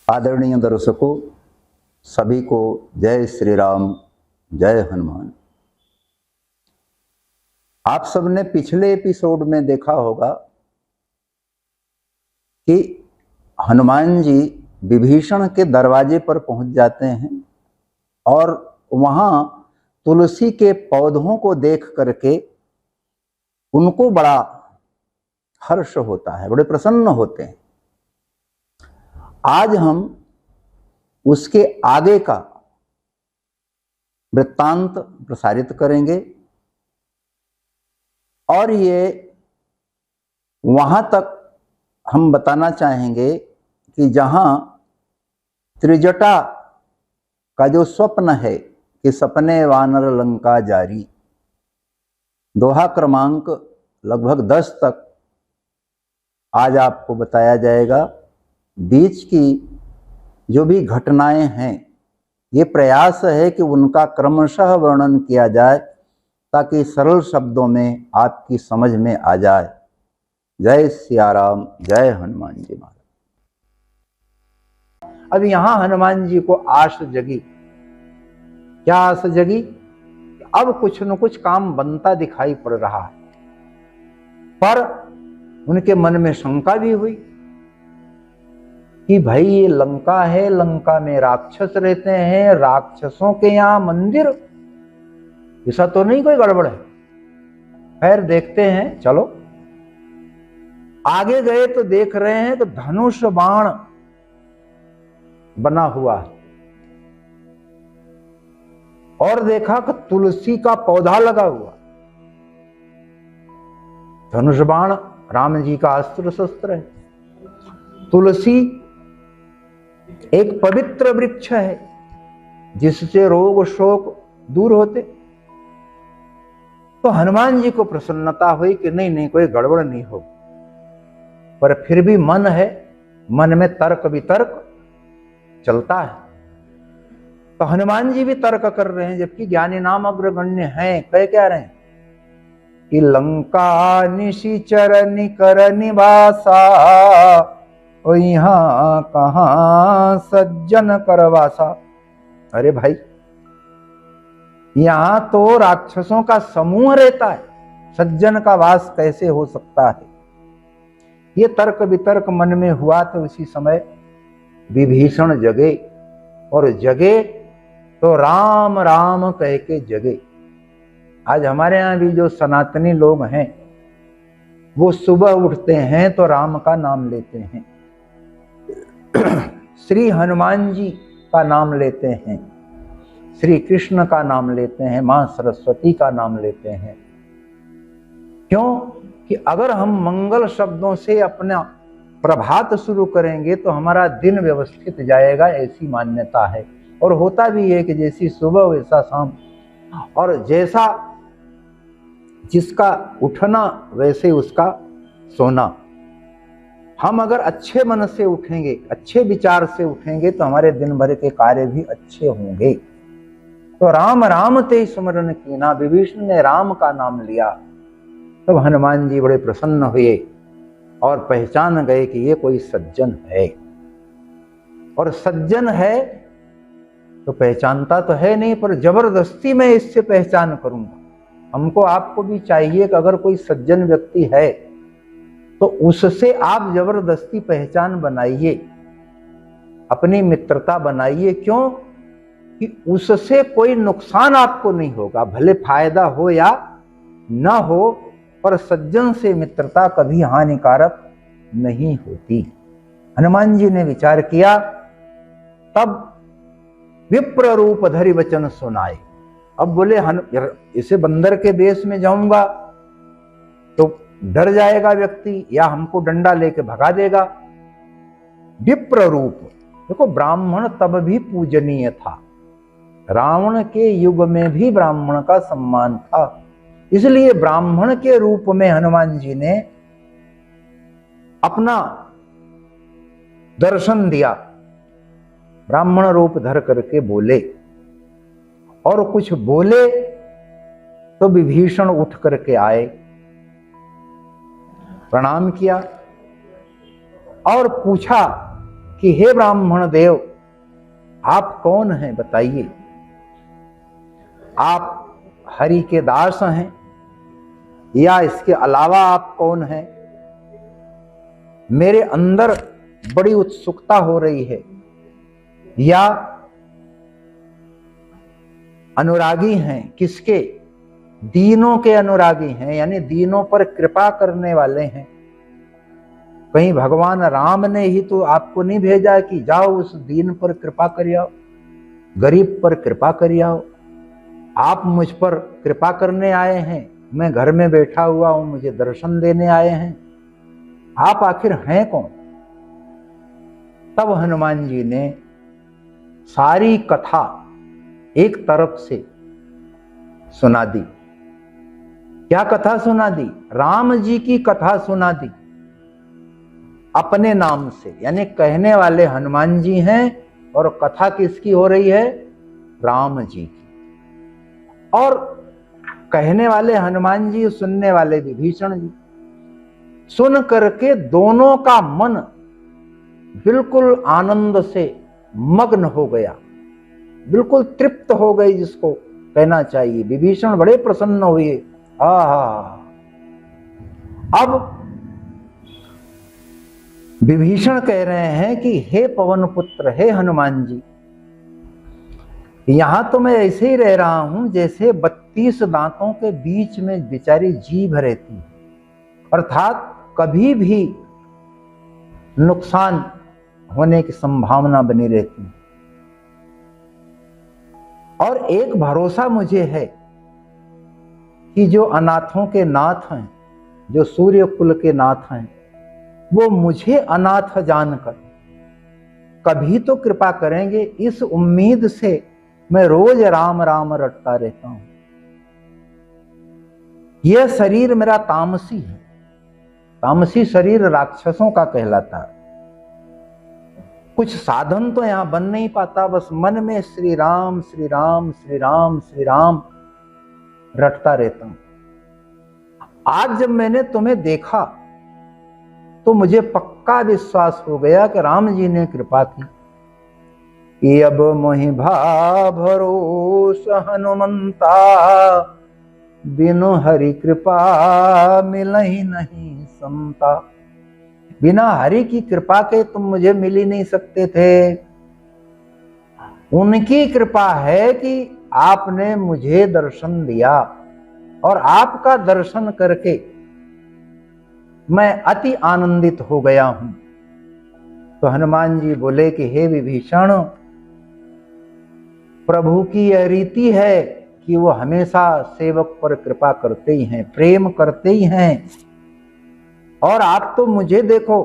आदरणीय दर्शकों, सभी को जय श्री राम, जय हनुमान। आप सबने पिछले एपिसोड में देखा होगा कि हनुमान जी विभीषण के दरवाजे पर पहुंच जाते हैं और वहां तुलसी के पौधों को देख करके उनको बड़ा हर्ष होता है, बड़े प्रसन्न होते हैं। आज हम उसके आगे का वृत्तांत प्रसारित करेंगे और ये वहां तक हम बताना चाहेंगे कि जहां त्रिजटा का जो स्वप्न है कि सपने वानर लंका जारी, दोहा क्रमांक लगभग 10 तक आज आपको बताया जाएगा। बीच की जो भी घटनाएं हैं, ये प्रयास है कि उनका क्रमशः वर्णन किया जाए ताकि सरल शब्दों में आपकी समझ में आ जाए। जय सिया राम, जय हनुमान जी महाराज। अब यहां हनुमान जी को आस जगी। क्या आस जगी? अब कुछ न कुछ काम बनता दिखाई पड़ रहा है, पर उनके मन में शंका भी हुई कि भाई ये लंका है, लंका में राक्षस रहते हैं, राक्षसों के यहां मंदिर, ऐसा तो नहीं कोई गड़बड़ है। खैर देखते हैं, चलो। आगे गए तो देख रहे हैं तो धनुष बाण बना हुआ है और देखा कि तुलसी का पौधा लगा हुआ। धनुष बाण राम जी का अस्त्र शस्त्र है। तुलसी एक पवित्र वृक्ष है जिससे रोग शोक दूर होते। तो हनुमान जी को प्रसन्नता हुई कि नहीं कोई गड़बड़ नहीं हो, पर फिर भी मन है, मन में तर्क वितर्क चलता है। तो हनुमान जी भी तर्क कर रहे हैं, जबकि ज्ञानी नाम अग्रगण्य हैं। कह क्या रहे हैं कि लंका निशिचर निकर निवासा, और यहां कहां सज्जन करवासा। अरे भाई, यहां तो राक्षसों का समूह रहता है, सज्जन का वास कैसे हो सकता है? ये तर्क वितर्क मन में हुआ तो उसी समय विभीषण जगे, और जगे तो राम राम कह के जगे। आज हमारे यहां भी जो सनातनी लोग हैं वो सुबह उठते हैं तो राम का नाम लेते हैं, श्री हनुमान जी का नाम लेते हैं, श्री कृष्ण का नाम लेते हैं, मां सरस्वती का नाम लेते हैं। क्यों? कि अगर हम मंगल शब्दों से अपना प्रभात शुरू करेंगे तो हमारा दिन व्यवस्थित जाएगा, ऐसी मान्यता है। और होता भी है कि जैसी सुबह वैसा शाम, और जैसा जिसका उठना वैसे उसका सोना। हम अगर अच्छे मन से उठेंगे, अच्छे विचार से उठेंगे तो हमारे दिन भर के कार्य भी अच्छे होंगे। तो राम राम ते स्मरण कीना, विभीषण ने राम का नाम लिया। तब हनुमान जी बड़े प्रसन्न हुए और पहचान गए कि ये कोई सज्जन है। और सज्जन है तो पहचानता तो है नहीं, पर जबरदस्ती मैं इससे पहचान करूंगा। हमको आपको भी चाहिए कि अगर कोई सज्जन व्यक्ति है तो उससे आप जबरदस्ती पहचान बनाइए, अपनी मित्रता बनाइए। क्यों? कि उससे कोई नुकसान आपको नहीं होगा, भले फायदा हो या ना हो, पर सज्जन से मित्रता कभी हानिकारक नहीं होती। हनुमान जी ने विचार किया, तब विप्र रूप धरि वचन सुनाए। अब बोले इसे बंदर के देश में जाऊंगा तो डर जाएगा व्यक्ति, या हमको डंडा लेके भगा देगा। विप्र रूप, देखो ब्राह्मण तब भी पूजनीय था, रावण के युग में भी ब्राह्मण का सम्मान था। इसलिए ब्राह्मण के रूप में हनुमान जी ने अपना दर्शन दिया, ब्राह्मण रूप धर करके बोले। और कुछ बोले तो विभीषण उठ करके आए, प्रणाम किया और पूछा कि हे ब्राह्मण देव, आप कौन हैं बताइए। आप हरि के दास हैं या इसके अलावा आप कौन हैं? मेरे अंदर बड़ी उत्सुकता हो रही है। या अनुरागी हैं किसके? दीनों के अनुरागी हैं, यानी दीनों पर कृपा करने वाले हैं। कहीं भगवान राम ने ही तो आपको नहीं भेजा कि जाओ उस दीन पर कृपा करिए आओ, गरीब पर कृपा करिए आओ। आप मुझ पर कृपा करने आए हैं, मैं घर में बैठा हुआ हूं, मुझे दर्शन देने आए हैं। आप आखिर हैं कौन? तब हनुमान जी ने सारी कथा एक तरफ से सुना दी। क्या कथा सुना दी? राम जी की कथा सुना दी अपने नाम से, यानी कहने वाले हनुमान जी हैं और कथा किसकी हो रही है? राम जी की। और कहने वाले हनुमान जी, सुनने वाले विभीषण जी। सुन करके दोनों का मन बिल्कुल आनंद से मग्न हो गया, बिल्कुल तृप्त हो गई, जिसको कहना चाहिए। विभीषण बड़े प्रसन्न हुए। अब विभीषण कह रहे हैं कि हे पवन पुत्र, हे हनुमान जी, यहां तो मैं ऐसे ही रह रहा हूं जैसे 32 दांतों के बीच में बेचारी जीभ रहती है, अर्थात कभी भी नुकसान होने की संभावना बनी रहती है। और एक भरोसा मुझे है कि जो अनाथों के नाथ हैं, जो सूर्य कुल के नाथ हैं, वो मुझे अनाथ जानकर कभी तो कृपा करेंगे। इस उम्मीद से मैं रोज राम राम रटता रहता हूं। यह शरीर मेरा तामसी है, तामसी शरीर राक्षसों का कहलाता है। कुछ साधन तो यहां बन नहीं पाता, बस मन में श्री राम श्री राम श्री राम श्री राम रटता रहता हूं। आज जब मैंने तुम्हें देखा तो मुझे पक्का विश्वास हो गया कि राम जी ने कृपा की कि अब मोहि भा भरोस हनुमंता, बिनु हरि कृपा मिलहि नहीं समता। बिना हरि की कृपा के तुम मुझे मिल ही नहीं सकते थे। उनकी कृपा है कि आपने मुझे दर्शन दिया, और आपका दर्शन करके मैं अति आनंदित हो गया हूं। तो हनुमान जी बोले कि हे विभीषण, प्रभु की यह रीति है कि वो हमेशा सेवक पर कृपा करते ही हैं, प्रेम करते ही हैं। और आप तो मुझे देखो,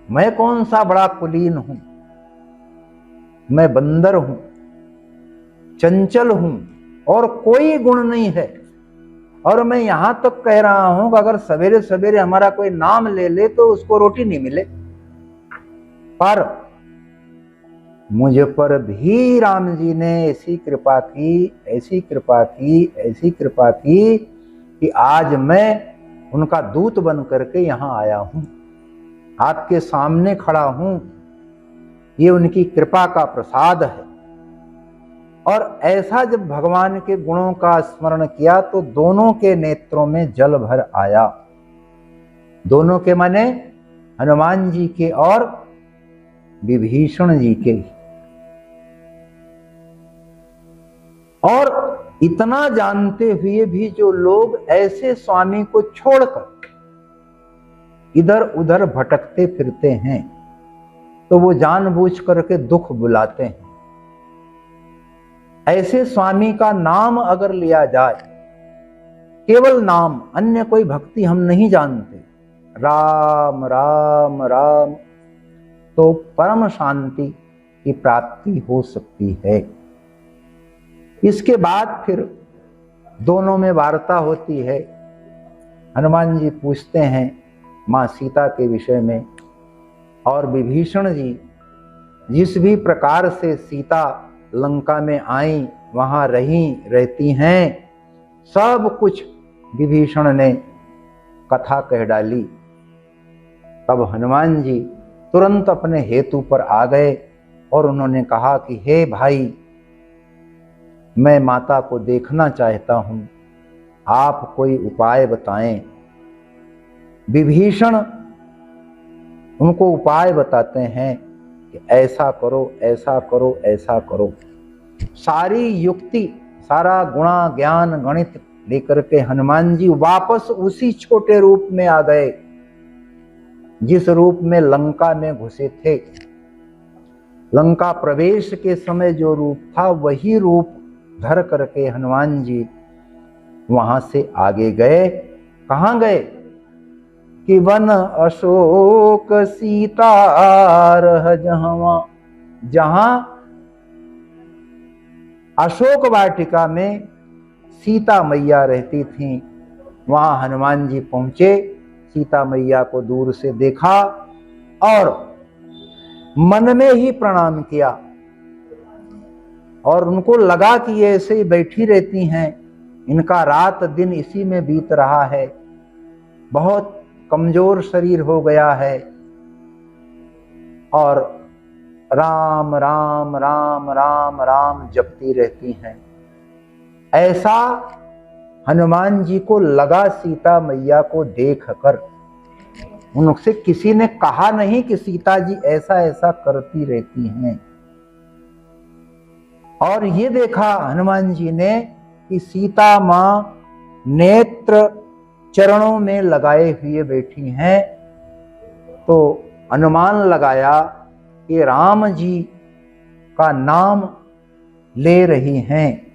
मैं कौन सा बड़ा कुलीन हूं, मैं बंदर हूं, चंचल हूं और कोई गुण नहीं है। और मैं यहां तक कह रहा हूं कि अगर सवेरे सवेरे हमारा कोई नाम ले ले तो उसको रोटी नहीं मिले। पर मुझ पर भी राम जी ने ऐसी कृपा की, ऐसी कृपा की, ऐसी कृपा की कि आज मैं उनका दूत बन करके यहां आया हूं, आपके सामने खड़ा हूं। ये उनकी कृपा का प्रसाद है। और ऐसा जब भगवान के गुणों का स्मरण किया तो दोनों के नेत्रों में जल भर आया। दोनों के माने हनुमान जी के और विभीषण जी के। और इतना जानते हुए भी जो लोग ऐसे स्वामी को छोड़कर इधर उधर भटकते फिरते हैं, तो वो जानबूझ करके दुख बुलाते हैं। ऐसे स्वामी का नाम अगर लिया जाए, केवल नाम, अन्य कोई भक्ति हम नहीं जानते, राम राम राम, तो परम शांति की प्राप्ति हो सकती है। इसके बाद फिर दोनों में वार्ता होती है। हनुमान जी पूछते हैं मां सीता के विषय में, और विभीषण जी जिस भी प्रकार से सीता लंका में आई, वहां रहती हैं, सब कुछ विभीषण ने कथा कह डाली। तब हनुमान जी तुरंत अपने हेतु पर आ गए और उन्होंने कहा कि हे भाई, मैं माता को देखना चाहता हूं, आप कोई उपाय बताएं। विभीषण उनको उपाय बताते हैं कि ऐसा करो, ऐसा करो, ऐसा करो। सारी युक्ति, सारा गुणा ज्ञान गणित लेकर के हनुमान जी वापस उसी छोटे रूप में आ गए जिस रूप में लंका में घुसे थे। लंका प्रवेश के समय जो रूप था वही रूप धर करके हनुमान जी वहां से आगे गए। कहां गए कि वन अशोक सीता रह जहां, जहां अशोक वाटिका में सीता मैया रहती थीं, वहां हनुमान जी पहुंचे। सीता मैया को दूर से देखा और मन में ही प्रणाम किया और उनको लगा कि ये ऐसे ही बैठी रहती हैं, इनका रात दिन इसी में बीत रहा है, बहुत कमजोर शरीर हो गया है और राम राम राम राम राम जपती रहती हैं। ऐसा हनुमान जी को लगा सीता मैया को देखकर। उनसे किसी ने कहा नहीं कि सीता जी ऐसा ऐसा करती रहती हैं। और ये देखा हनुमान जी ने कि सीता मां नेत्र चरणों में लगाए हुए बैठी हैं, तो अनुमान लगाया कि राम जी का नाम ले रही हैं।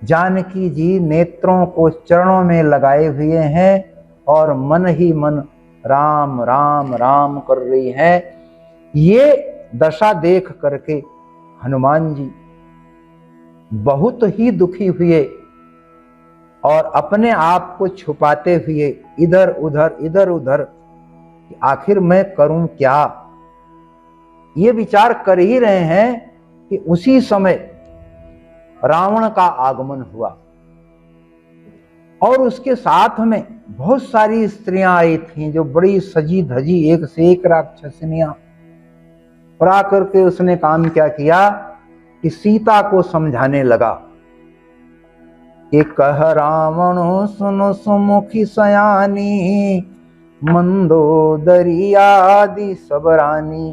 जानकी जी नेत्रों को चरणों में लगाए हुए हैं और मन ही मन राम राम राम कर रही है। ये दशा देख करके हनुमान जी बहुत ही दुखी हुए और अपने आप को छुपाते हुए इधर उधर आखिर मैं करूं क्या, ये विचार कर ही रहे हैं कि उसी समय रावण का आगमन हुआ और उसके साथ में बहुत सारी स्त्रियां आई थीं जो बड़ी सजी धजी, एक से एक राक्षसनियां। और आकर के उसने काम क्या किया कि सीता को समझाने लगा कि कह रावण सुनो सुमुखी सयानी, मंदोदरी आदि सब रानी,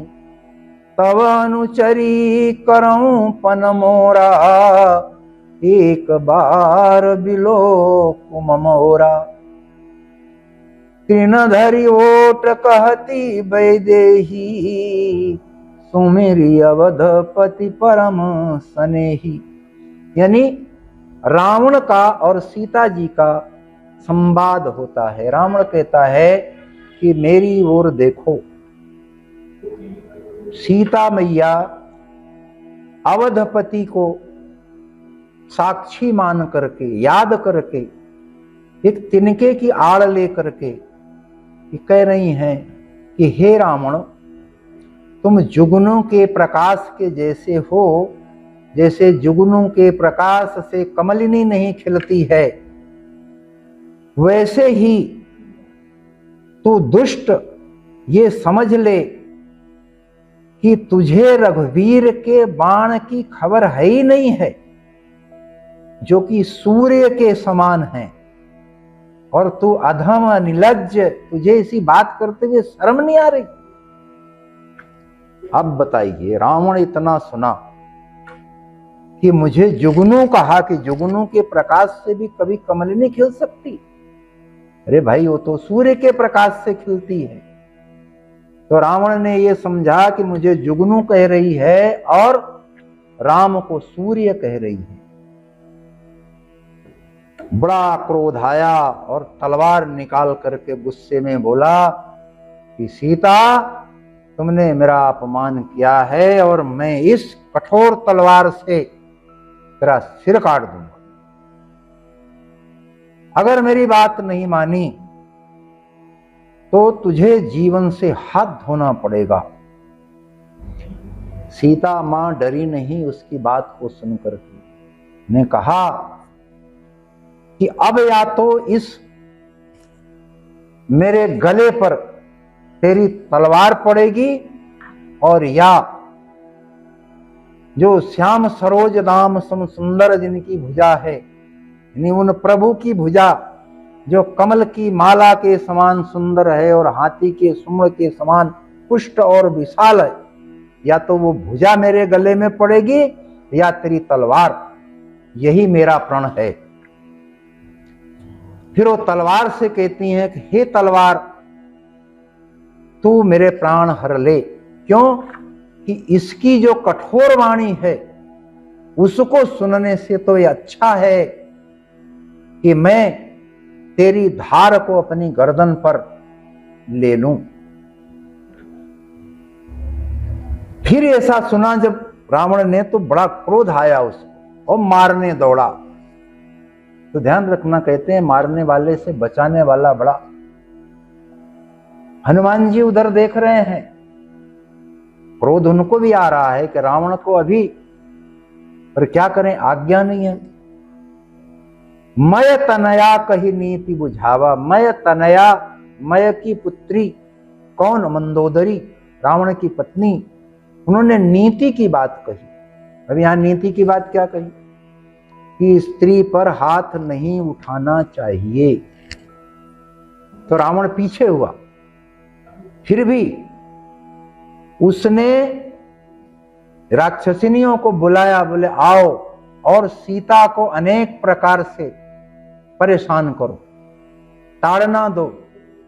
तब अनुचरी करऊं पन मोरा, एक बार बिलो कुम मोरा। तृण धरि ओट कहती वैदेही, सुमेरी अवधपति परम सनेही। यानी रावण का और सीता जी का संवाद होता है। रावण कहता है कि मेरी ओर देखो, सीता मैया अवधपति को साक्षी मान करके, याद करके, एक तिनके की आड़ ले करके कह रही हैं कि हे रावण, तुम जुगनू के प्रकाश के जैसे हो, जैसे जुगनू के प्रकाश से कमलिनी नहीं खिलती है, वैसे ही तू दुष्ट ये समझ ले कि तुझे रघुवीर के बाण की खबर है ही नहीं है, जो कि सूर्य के समान है, और तू अधम निर्लज्ज, तुझे इसी बात करते हुए शर्म नहीं आ रही। अब बताइए, रावण इतना सुना कि मुझे जुगनू कहा कि जुगनू के प्रकाश से भी कभी कमलिनी खिल सकती? अरे भाई, वो तो सूर्य के प्रकाश से खिलती है। तो रावण ने ये समझा कि मुझे जुगनू कह रही है और राम को सूर्य कह रही है। बड़ा क्रोध आया और तलवार निकाल करके गुस्से में बोला कि सीता, तुमने मेरा अपमान किया है और मैं इस कठोर तलवार से तेरा सिर काट दूंगा। अगर मेरी बात नहीं मानी तो तुझे जीवन से हाथ धोना पड़ेगा। सीता मां डरी नहीं उसकी बात को सुनकर के। ने कहा कि अब या तो इस मेरे गले पर तेरी तलवार पड़ेगी और या जो श्याम सरोज दाम सम सुंदर जिनकी भुजा है, यानी उन प्रभु की भुजा जो कमल की माला के समान सुंदर है और हाथी के सुम्र के समान पुष्ट और विशाल है, या तो वो भुजा मेरे गले में पड़ेगी या तेरी तलवार, यही मेरा प्रण है। फिर वो तलवार से कहती हैं कि हे तलवार, तू मेरे प्राण हर ले। क्यों? कि इसकी जो कठोर वाणी है उसको सुनने से तो ये अच्छा है कि मैं तेरी धार को अपनी गर्दन पर ले लूं। फिर ऐसा सुना जब रावण ने, तो बड़ा क्रोध आया उसको और मारने दौड़ा। तो ध्यान रखना, कहते हैं मारने वाले से बचाने वाला बड़ा। हनुमान जी उधर देख रहे हैं, क्रोध उनको भी आ रहा है कि रावण को अभी, पर क्या करें, आज्ञा नहीं है। मय तनया कही नीति बुझावा। मय तनया, मय की पुत्री कौन? मंदोदरी, रावण की पत्नी। उन्होंने नीति की बात कही। अब यहां नीति की बात क्या कही? कि स्त्री पर हाथ नहीं उठाना चाहिए। तो रावण पीछे हुआ, फिर भी उसने राक्षसिनियों को बुलाया, बोले आओ और सीता को अनेक प्रकार से परेशान करो, ताड़ना दो,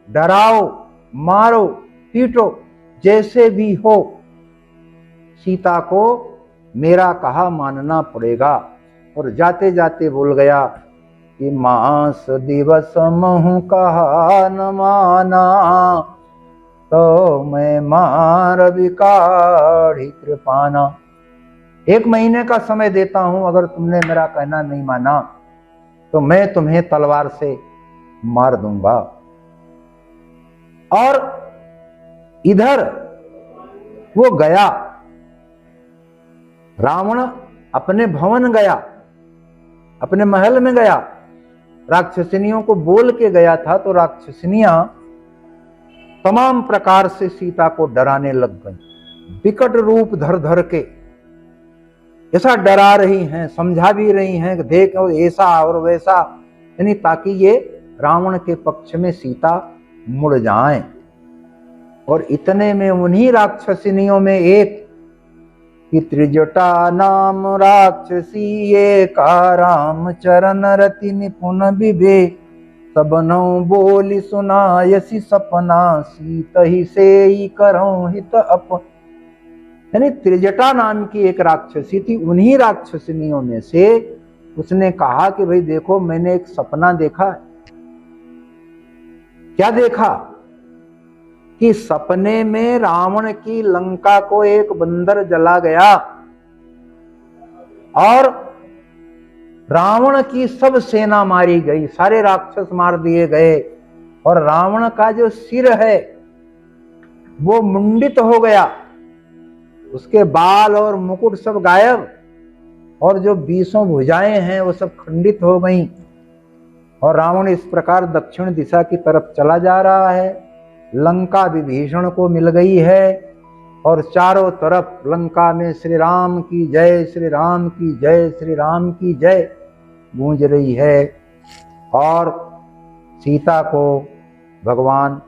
डराओ, मारो, पीटो, जैसे भी हो, सीता को मेरा कहा मानना पड़ेगा। और जाते जाते बोल गया कि मास दिवस महु कहा न माना, तो मैं मार विकाढ़ी कृपाना। 1 महीने का समय देता हूं, अगर तुमने मेरा कहना नहीं माना तो मैं तुम्हें तलवार से मार दूंगा। और इधर वो गया, रावण अपने भवन गया, अपने महल में गया, राक्षसिनियों को बोल के गया था। तो राक्षसिनियां तमाम प्रकार से सीता को डराने लग गई, विकट रूप धर धर के ऐसा डरा रही हैं, समझा भी रही हैं कि देखो ऐसा और वैसा, यानी ताकि ये रावण के पक्ष में सीता मुड़ जाए। और इतने में उन्हीं राक्षसिनियों में एक कि त्रिजटा नाम राक्षसी एका, राम चरण रति निपुण विभे, सबनौ बोली सुनायसी सपना, सीत ही से ही करऊं हित अप। यानी त्रिजटा नाम की एक राक्षसी थी, उन्हीं राक्षसिनियों में से उसने कहा कि भाई देखो मैंने एक सपना देखा। क्या देखा? कि सपने में रावण की लंका को एक बंदर जला गया और रावण की सब सेना मारी गई, सारे राक्षस मार दिए गए, और रावण का जो सिर है वो मुंडित हो गया, उसके बाल और मुकुट सब गायब, और जो 20 भुजाएं हैं वो सब खंडित हो गईं। और रावण इस प्रकार दक्षिण दिशा की तरफ चला जा रहा है। लंका विभीषण को मिल गई है और चारों तरफ लंका में श्री राम की जय, श्री राम की जय, श्री राम की जय गूंज रही है। और सीता को भगवान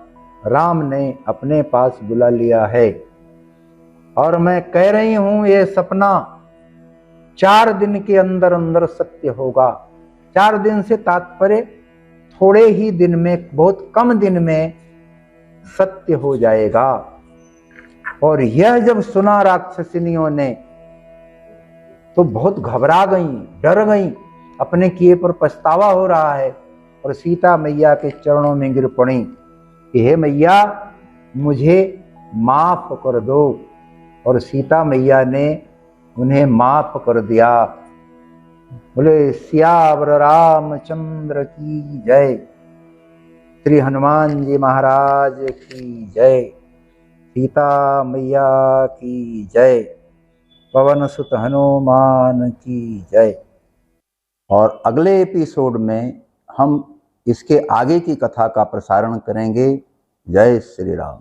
राम ने अपने पास बुला लिया है। और मैं कह रही हूं ये सपना 4 दिन के अंदर अंदर सत्य होगा। 4 दिन से तात्पर्य थोड़े ही दिन में, बहुत कम दिन में सत्य हो जाएगा। और यह जब सुना राक्षसिनियों ने तो बहुत घबरा गईं, डर गईं, अपने किए पर पछतावा हो रहा है, और सीता मैया के चरणों में गिर पड़ी कि हे मैया मुझे माफ कर दो। और सीता मैया ने उन्हें माफ कर दिया। बोले सियावर रामचंद्र की जय, श्री हनुमान जी महाराज की जय, सीता मैया की जय, पवन सुत हनुमान की जय। और अगले एपिसोड में हम इसके आगे की कथा का प्रसारण करेंगे। जय श्री राम।